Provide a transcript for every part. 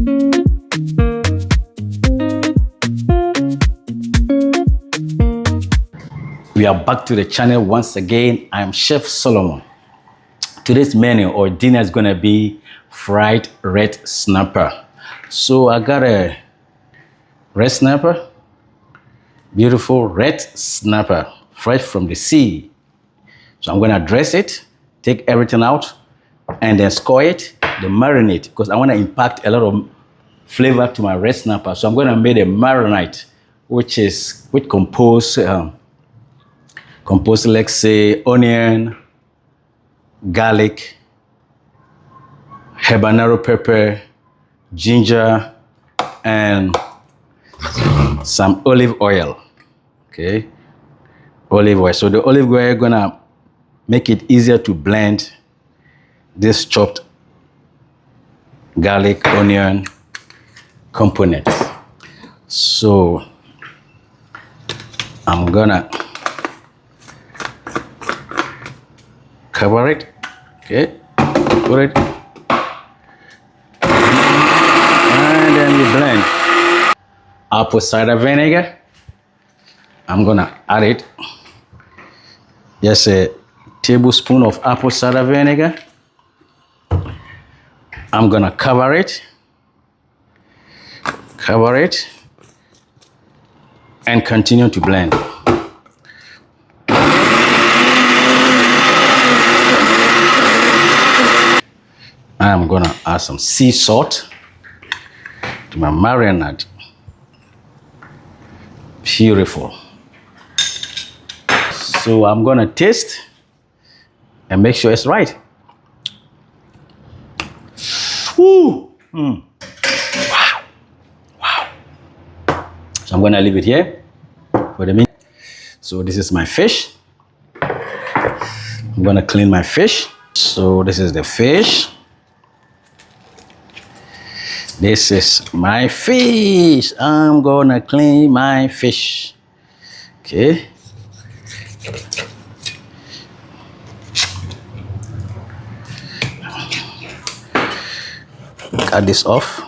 We are back to the channel once again. I'm Chef Solomon. Today's menu or dinner is gonna be fried red snapper. So I got a red snapper, beautiful red snapper, fresh from the sea. So I'm gonna dress it, take everything out, and then score it, then marinate, because I wanna impact a lot of flavor to my red snapper. So I'm gonna make a marinade, which compose, let's say, onion, garlic, habanero pepper, ginger, and some olive oil. Okay, olive oil. So the olive oil gonna make it easier to blend this chopped garlic, onion component. So I'm gonna cover it, okay, put it, and then we blend. Apple cider vinegar, I'm gonna add it, just a tablespoon of apple cider vinegar. I'm gonna cover it, and continue to blend. I'm gonna add some sea salt to my marinade. Beautiful. So I'm gonna taste and make sure it's right. Woo! Wow. Wow. So I'm gonna leave it here for the minute. So this is my fish. I'm gonna clean my fish. So this is the fish. This is my fish. I'm gonna clean my fish. Okay. Cut this off.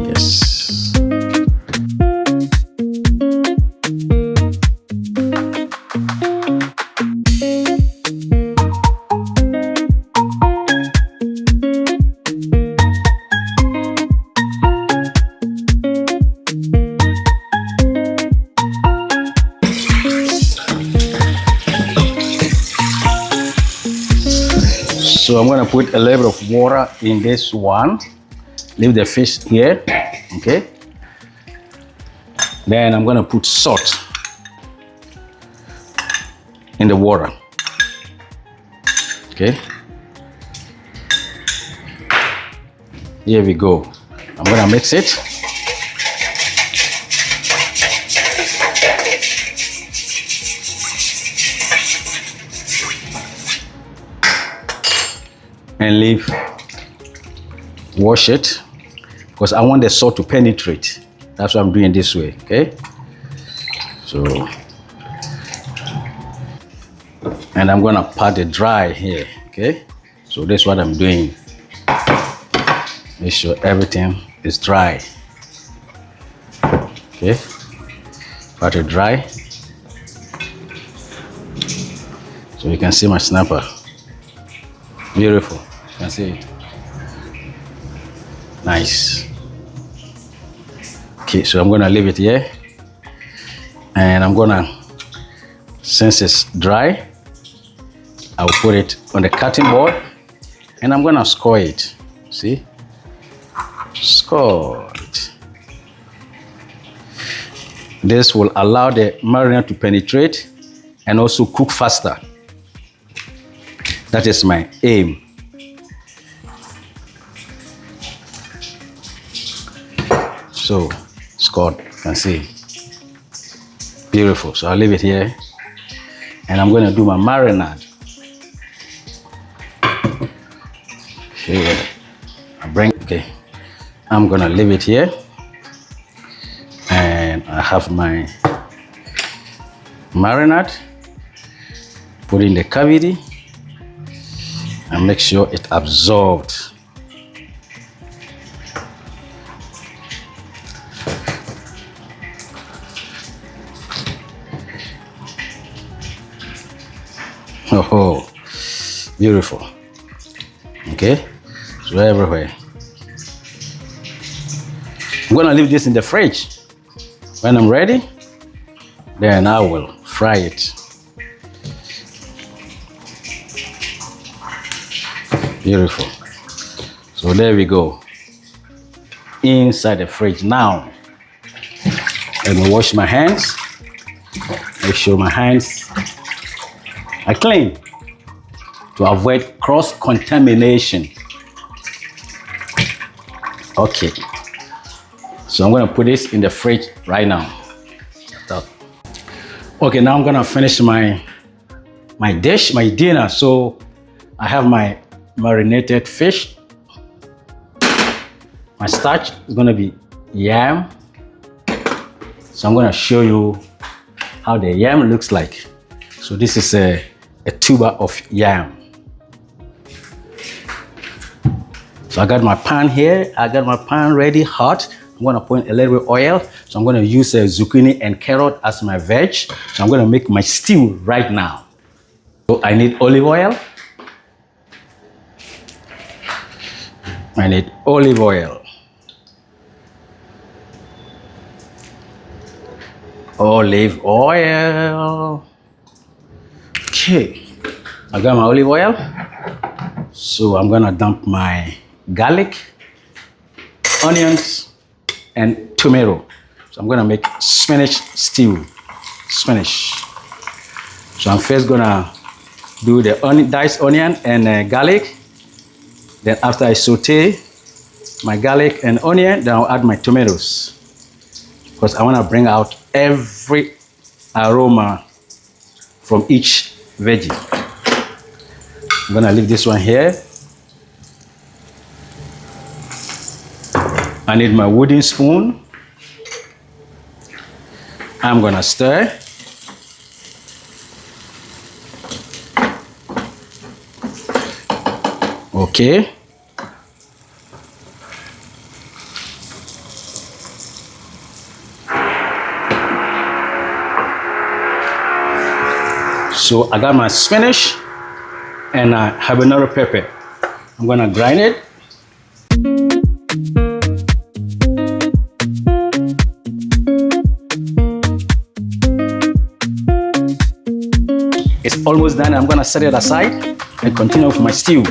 Yes. So I'm gonna put a little bit of water in this one. Leave the fish here, okay? Then I'm gonna put salt in the water, okay? Here we go. I'm gonna mix it. And wash it, because I want the salt to penetrate. That's why I'm doing this way, okay? So, and I'm gonna pat it dry here, okay? So that's what I'm doing. Make sure everything is dry, okay? Pat it dry. So you can see my snapper. Beautiful. You can see it. Nice. Okay, so I'm gonna leave it here, and I'm gonna, since it's dry, I'll put it on the cutting board, and I'm gonna score it. See? Score it. This will allow the marinade to penetrate and also cook faster. That is my aim. So, scored, you can see. Beautiful. So I'll leave it here, and I'm going to do my marinade. Here, okay. I'm going to leave it here, and I have my marinade. Put in the cavity and make sure it absorbed. Oh, beautiful. Okay, so everywhere. I'm gonna leave this in the fridge. When I'm ready, then I will fry it. Beautiful. So there we go. Inside the fridge now. Let me wash my hands. Make sure my hands are clean to avoid cross-contamination. Okay. So I'm gonna put this in the fridge right now. Okay, now I'm gonna finish my dish, my dinner. So I have my marinated fish. My starch is gonna be yam. So I'm gonna show you how the yam looks like. So this is a tuber of yam. So I got my pan here. I got my pan ready, hot. I'm gonna put a little bit of oil. So I'm gonna use zucchini and carrot as my veg. So I'm gonna make my stew right now. So I need olive oil. I need olive oil. Olive oil. Okay, I got my olive oil. So I'm gonna dump my garlic, onions, and tomato. So I'm gonna make spinach stew. Spinach. So I'm first gonna do the diced onion and garlic. Then after I saute my garlic and onion, then I'll add my tomatoes. Because I wanna bring out every aroma from each veggie. I'm gonna leave this one here. I need my wooden spoon. I'm gonna stir. Okay. So I got my spinach and I have another pepper. I'm gonna grind it. It's almost done. I'm gonna set it aside and continue with my stew.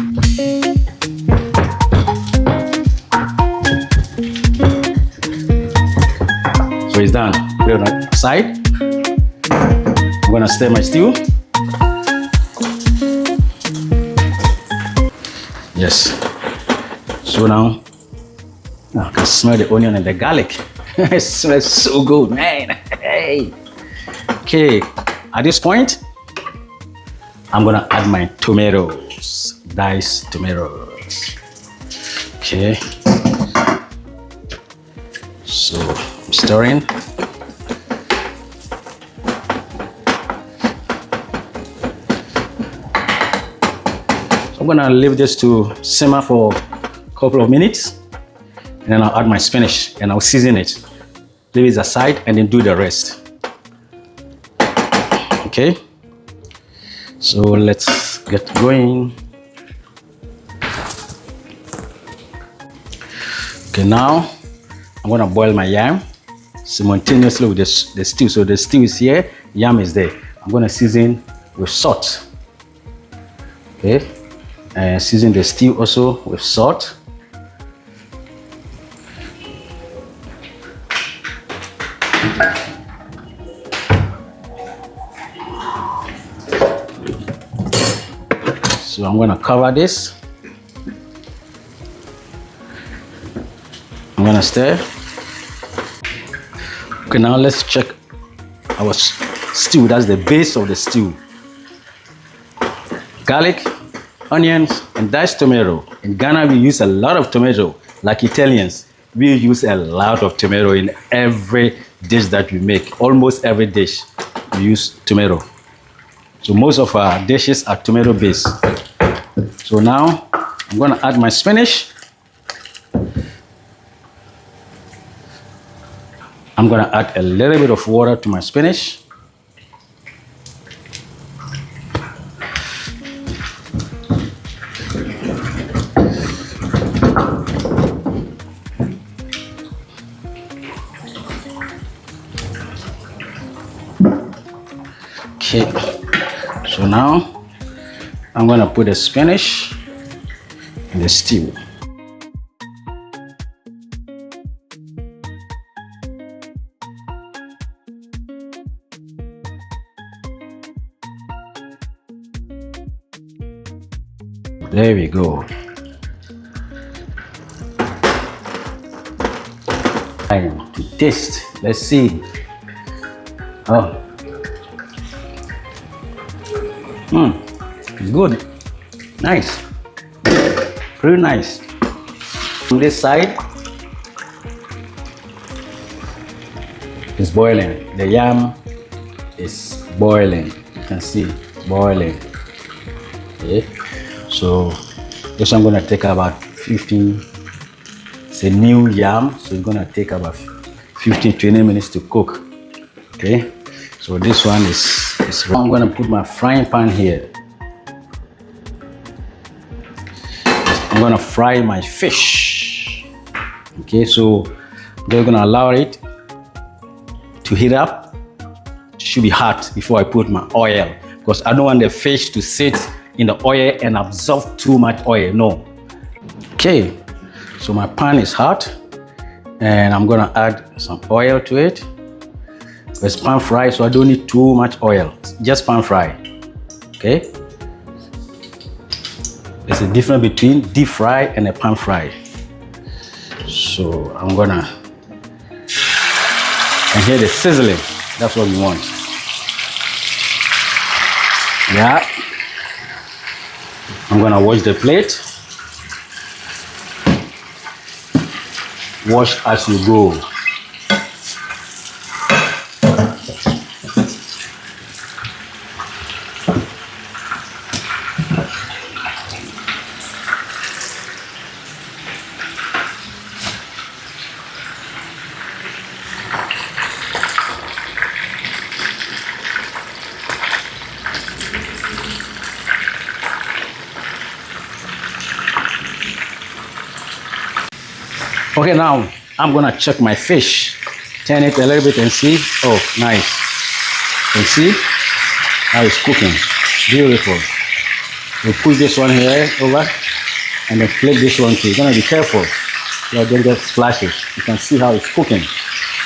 So it's done. Put it on the side. I'm gonna stir my stew. Yes. So now I can smell the onion and the garlic. It smells so good, man. Hey. Okay. At this point, I'm gonna add my tomatoes, diced tomatoes. Okay. So I'm stirring. I'm gonna leave this to simmer for a couple of minutes, and then I'll add my spinach and I'll season it. Leave it aside and then do the rest. Okay. So let's get going. Okay, now I'm gonna boil my yam simultaneously with the stew. So the stew is here, yam is there. I'm gonna season with salt. Okay, and season the stew also with salt. So I'm gonna cover this. I'm gonna stir. Okay, now let's check our stew. That's the base of the stew. Garlic, onions, and diced tomato. In Ghana, we use a lot of tomato. Like Italians, we use a lot of tomato in every dish that we make. Almost every dish, we use tomato. So So most of our dishes are tomato based. So now I'm going to add my spinach. I'm going to add a little bit of water to my spinach. Okay, so now I'm going to put the spinach in the stew. There we go. Time to taste. Let's see. Oh. Good. Nice. Pretty nice. On this side, it's boiling. The yam is boiling. You can see boiling. Okay. So this I'm gonna take about 15. It's a new yam, so it's gonna take about 15-20 minutes to cook. Okay. So this one is I'm gonna put my frying pan here. I'm gonna fry my fish. Okay, so I'm gonna allow it to heat up. It should be hot before I put my oil, because I don't want the fish to sit in the oil and absorb too much oil. No. Okay, so my pan is hot and I'm gonna add some oil to it. It's pan fry, so I don't need too much oil, just pan fry. Okay, there's a difference between deep fry and a pan fry. So I'm gonna, and hear the sizzling. That's what we want. Yeah, I'm gonna wash the plate. Wash as you go. Okay, now I'm gonna check my fish. Turn it a little bit and see. Oh, nice. And see how it's cooking. Beautiful. We put this one here over and then flip this one too. You're gonna be careful. So don't get splashes. You can see how it's cooking.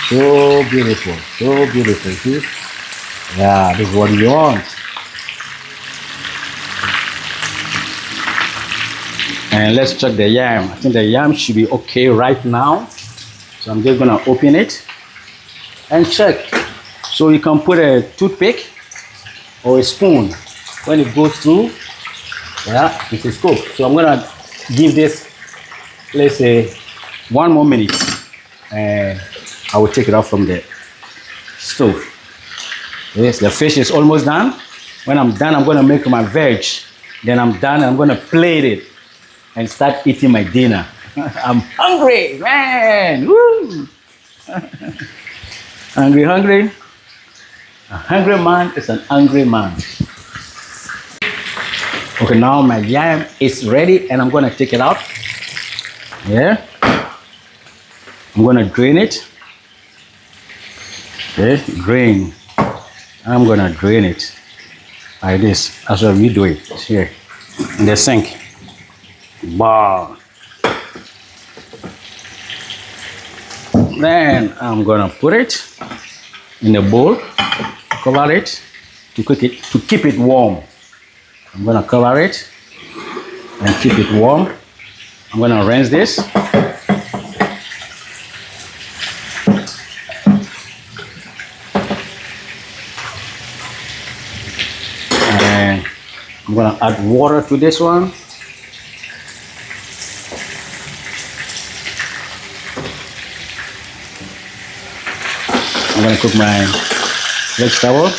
So beautiful. So beautiful. See? Yeah, this is what you want. And let's check the yam. I think the yam should be okay right now. So I'm just gonna open it and check. So you can put a toothpick or a spoon. When it goes through, yeah, it is cooked. So I'm gonna give this, let's say, 1 more minute, and I will take it out from the stove. Yes, the fish is almost done. When I'm done, I'm gonna make my veg. Then I'm done, and I'm gonna plate it and start eating my dinner. I'm hungry, man. Woo! Hungry. A hungry man is an angry man. Okay, now my yam is ready and I'm gonna take it out. Yeah. I'm gonna drain it. Okay, drain. I'm gonna drain it like this. That's what we do it. It's here in the sink. Wow. Then I'm gonna put it in the bowl, cover it to cook it, to keep it warm. I'm gonna cover it and keep it warm. I'm gonna rinse this. And I'm gonna add water to this one. I'm gonna cook my vegetable.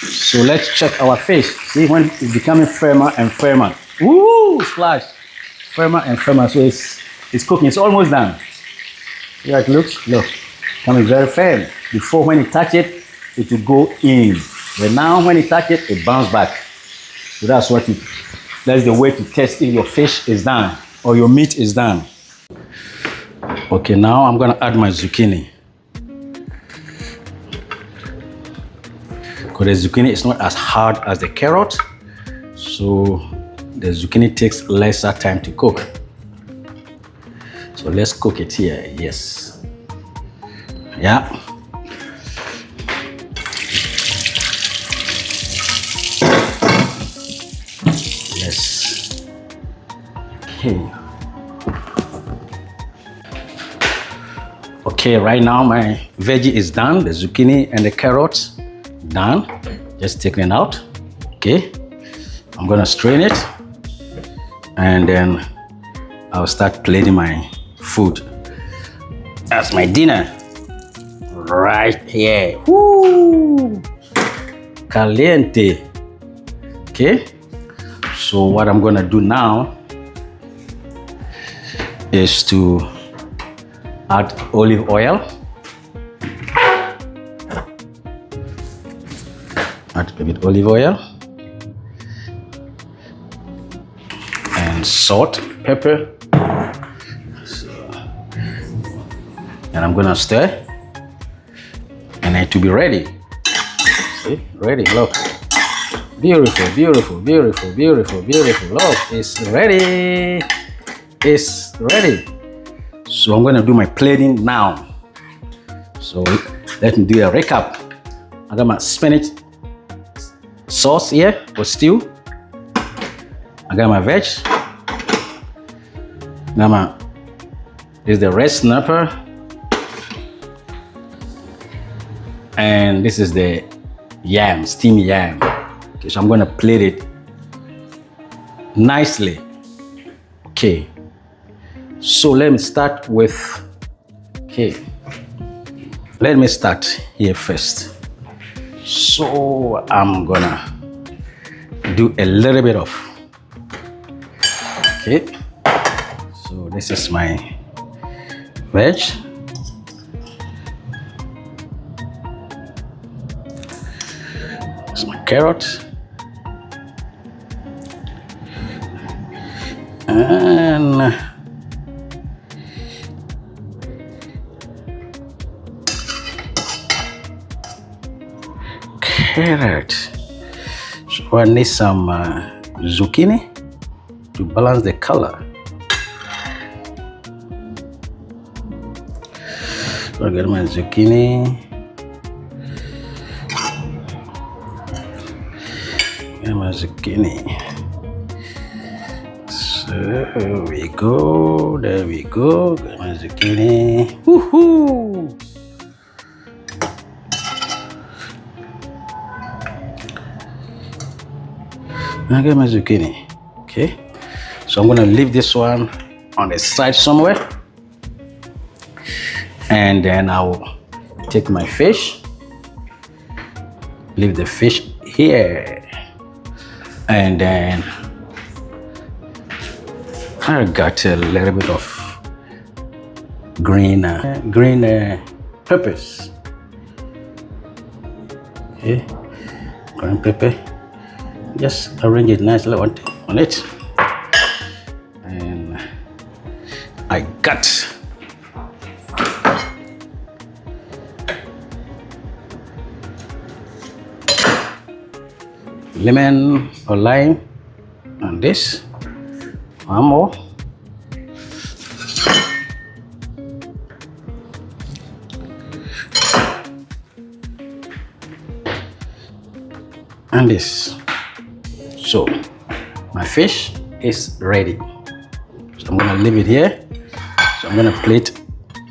So let's check our fish. See when it's becoming firmer and firmer. Woo! Splash! Firmer and firmer. So it's cooking. It's almost done. See how it looks? Look. Coming very firm. Before when you touch it, it will go in. But now when you touch it, it bounces back. So that's the way to test if your fish is done or your meat is done. Okay, now I'm gonna add my zucchini. Because the zucchini is not as hard as the carrot, so the zucchini takes lesser time to cook. So let's cook it here. Yes. Yeah. Yes. Okay. Okay, right now my veggie is done. The zucchini and the carrots done. Just taking it out. Okay. I'm gonna strain it, and then I'll start plating my food. That's my dinner. Right here. Woo! Caliente. Okay. So what I'm gonna do now is to add olive oil. Add a bit olive oil and salt, pepper. And I'm gonna stir, and it will be ready. See, ready. Look, beautiful, beautiful, beautiful, beautiful, beautiful. Look, it's ready. It's ready. So I'm gonna do my plating now. So let me do a recap. I got my spinach sauce here for stew. I got my veg. Now this is the red snapper. And this is the yam, steamed yam. Okay, so I'm gonna plate it nicely. Okay, so let me start with, let me start here first. So I'm gonna do a little bit of, okay, so this is my veg. It's my carrot. And carrot. So I need some zucchini to balance the color. So I got my zucchini. My zucchini. So there we go. There we go. Got my zucchini. Woohoo! I got my zucchini. Okay. So I'm gonna leave this one on the side somewhere, and then I'll take my fish. Leave the fish here. And then I got a little bit of green peppers. Okay, green pepper. Just arrange it nicely on it. And I got lemon or lime on this. One more. And this. So my fish is ready. So I'm gonna leave it here. So I'm gonna plate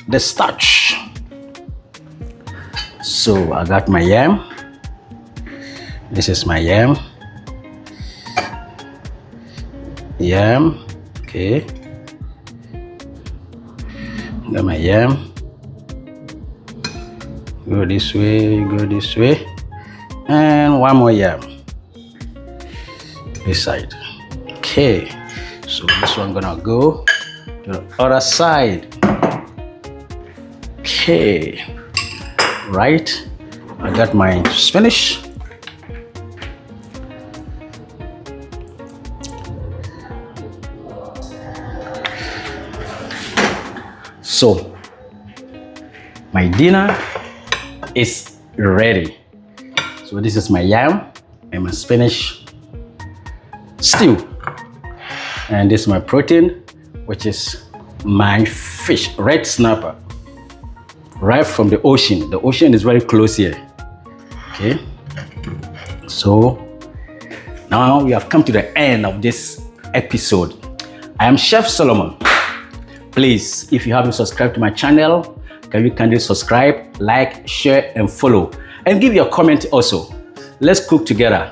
the starch. So I got my yam. This is my yam. Yam, okay. Got my yam. Go this way, go this way. And one more yam this side. Okay, so this one gonna go to the other side. Okay, right, I got my spinach. So my dinner is ready. So this is my yam and my spinach stew. And this is my protein, which is my fish, red snapper, right from the ocean. The ocean is very close here. Okay. So now we have come to the end of this episode. I am Chef Solomon. Please, if you haven't subscribed to my channel, can you kindly subscribe, like, share, and follow? And give your comment also. Let's cook together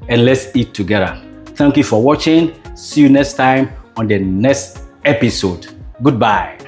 and let's eat together. Thank you for watching. See you next time on the next episode. Goodbye.